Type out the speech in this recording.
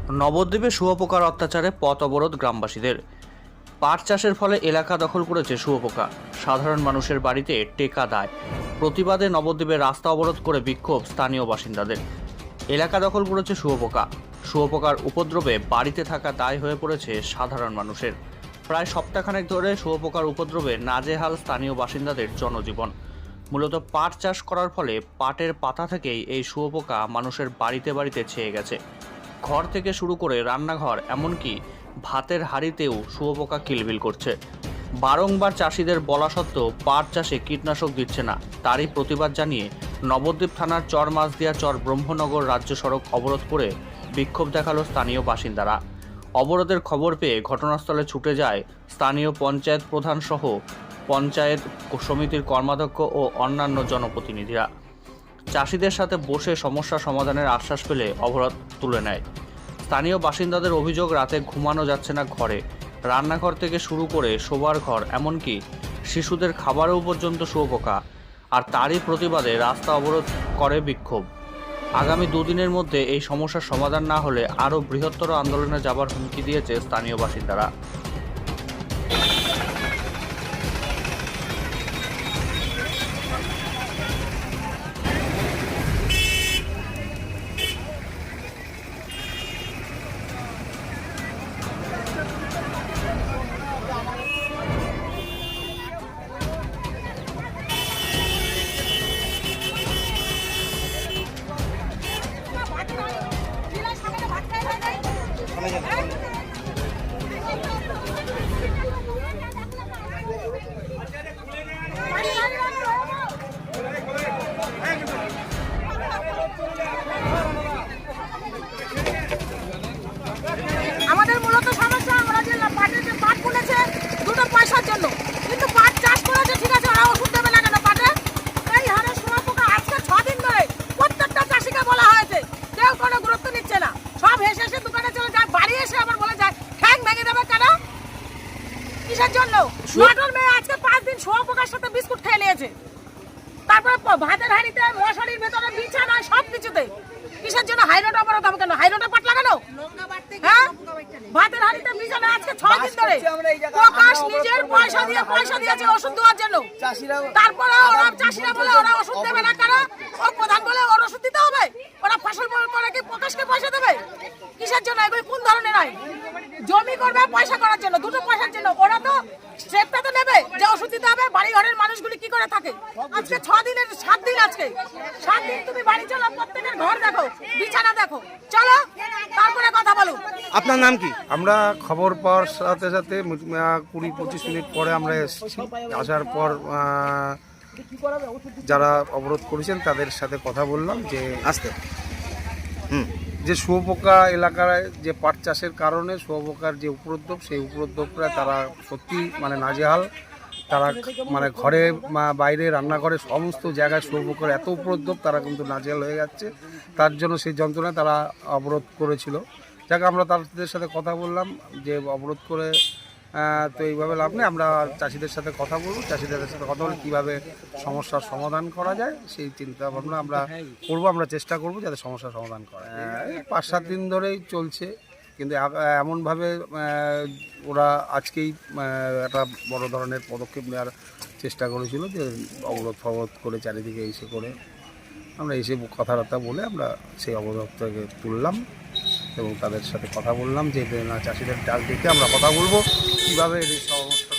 নবদ্বীপে শুঁয়োপোকার অত্যাচারে পথ অবরোধ গ্রামবাসীদের। পাট চাষের ফলে এলাকা দখল করেছে শুঁয়োপোকা। সাধারণ মানুষের বাড়িতে টেকা দায়। প্রতিবাদে নবদ্বীপে রাস্তা অবরোধ করে বিক্ষোভ স্থানীয় বাসিন্দাদের। এলাকা দখল করেছে শুঁয়োপোকা। শুঁয়োপোকার উপদ্রবে বাড়িতে থাকা দায় হয়ে পড়েছে সাধারণ মানুষের। প্রায় সপ্তাহখানেক ধরে শুঁয়োপোকার উপদ্রবে নাজেহাল স্থানীয় বাসিন্দাদের জনজীবন। মূলত পাট চাষ করার ফলে পাটের পাতা থেকেই এই শুঁয়োপোকা মানুষের বাড়িতে বাড়িতে ছেয়ে গেছে। ঘর থেকে শুরু করে রান্নাঘর, এমনকি ভাতের হাঁড়িতেও শুঁয়োপোকা কিলবিল করছে। বারংবার চাষিদের বলা সত্ত্বেও পাট চাষে কীটনাশক দিচ্ছে না। তারই প্রতিবাদ জানিয়ে নবদ্বীপ থানার চর মাঝদিয়া চর ব্রহ্মনগর রাজ্য সড়ক অবরোধ করে বিক্ষোভ দেখালো স্থানীয় বাসিন্দারা। অবরোধের খবর পেয়ে ঘটনাস্থলে ছুটে যায় স্থানীয় পঞ্চায়েত প্রধান সহ পঞ্চায়েত সমিতির কর্মাধ্যক্ষ ও অন্যান্য জনপ্রতিনিধিরা। চাষিদের সাথে বসে সমস্যা সমাধানের আশ্বাস পেলে অবরোধ তুলে নেয়। স্থানীয় বাসিন্দাদের অভিযোগ, রাতে ঘুমানো যাচ্ছে না ঘরে। রান্নাঘর থেকে শুরু করে শোবার ঘর, এমনকি শিশুদের খাবারেও পর্যন্ত শুঁয়োপোকা। আর তারই প্রতিবাদে রাস্তা অবরোধ করে বিক্ষোভ। আগামী দুদিনের মধ্যে এই সমস্যার সমাধান না হলে আরও বৃহত্তর আন্দোলনে যাবার হুমকি দিয়েছে স্থানীয় বাসিন্দারা। আমাদের মূলত সমস্যা, আমরা যে পাট বুনেছে দুটো পয়সার জন্য, কিন্তু পাট চাষ করেছে ঠিক আছে, ওরা ওষুধ দেবে না কেন পাটে? এই হারে শুঁয়োপোকা আজকে 6 দিন ধরে প্রত্যেকটা চাষিকে বলা হয়েছে, কেউ কোনো গুরুত্ব নিচ্ছে না। সব হেসে হেসে দোকানে চলে যায়, বাড়ি এসে আবার বলে যায় ঠ্যাং ভেঙে দেবে কেন? কিসের জন্য? নটর মেয়ে আজকে 5 দিন শুঁয়োপোকার সাথে বিস্কুট খেয়ে নিয়েছে। তারপরে ভাতের হাঁড়িতে, মশারির ভেতরে, বিছানায়, সব কিছুতে। কিসের জন্য? হাইরোড অবরোধ হবে কেন? হাইরোডে পাট লাগানো? হ্যাঁ, ভাতের হাঁড়িতে বিছানা আজকে 6 দিন ধরে প্রকাশ নিজের পয়সা দিয়েছে ওষুধ দেওয়ার জন্য। তারপরে ওরা চাষিরা বলে ওরা ওষুধ দেবে না কেন? ও প্রধান বলে ওর ওষুধ দিতে হবে। ওরা ফসল করে কি প্রকাশকে পয়সা দেবে? কিসের জন্য? এগুলো কোন ধরনের আইন? জমি করবে পয়সা করার জন্য, দুটো পয়সার জন্য। ওরা তো স্টেপটা তো নেবে যে ওষুধ দিতে হবে। বাড়ি ঘরের মানুষগুলি কি করে থাকে? আজকে 6 দিনের 7 দিন, আজকে 7 দিন তুমি বাড়ি চলো, প্রত্যেকের ঘর দেখো, বিছানা দেখো, চলো তারপরে কথা বলো। আপনার নাম কি? আমরা খবর পাওয়ার সাথে সাথে 20-25 মিনিট পরে আমরা এসেছি। আসার পর যারা অবরোধ করেছেন তাদের সাথে কথা বললাম যে যে শুঁয়োপোকা এলাকায় যে পাট চাষের কারণে শুঁয়োপোকার যে উপদ্রব, সেই উপদ্রবটা তারা সত্যি মানে নাজেহাল। তারা মানে ঘরে বাইরে রান্নাঘরে সমস্ত জায়গায় শুঁয়োপোকার এত উপদ্রব, তারা কিন্তু নাজেহাল হয়ে যাচ্ছে। তার জন্য সেই যন্ত্রণায় তারা অবরোধ করেছিল। যাকে আমরা তাদের সাথে কথা বললাম যে অবরোধ করে তো এইভাবে লাভ নেই, আমরা চাষিদের সাথে কথা বলবো, চাষিদের সাথে কথা বলে কীভাবে সমস্যার সমাধান করা যায় সেই চিন্তা ভাবনা আমরা করবো। আমরা চেষ্টা করব যাতে সমস্যার সমাধান করা যায়। 5-7 দিন ধরেই চলছে, কিন্তু এমনভাবে ওরা আজকেই একটা বড় ধরনের পদক্ষেপ নেওয়ার চেষ্টা করেছিল যে অবরোধ ফবরোধ করে চারিদিকে এসে করে আমরা এসে কথাবার্তা বলে আমরা সেই অবরোধ থেকে তুললাম এবং তাদের সাথে কথা বললাম যে না, চাষিদের ডাক ডেকে আমরা কথা বলবো কীভাবে এই সমস্যা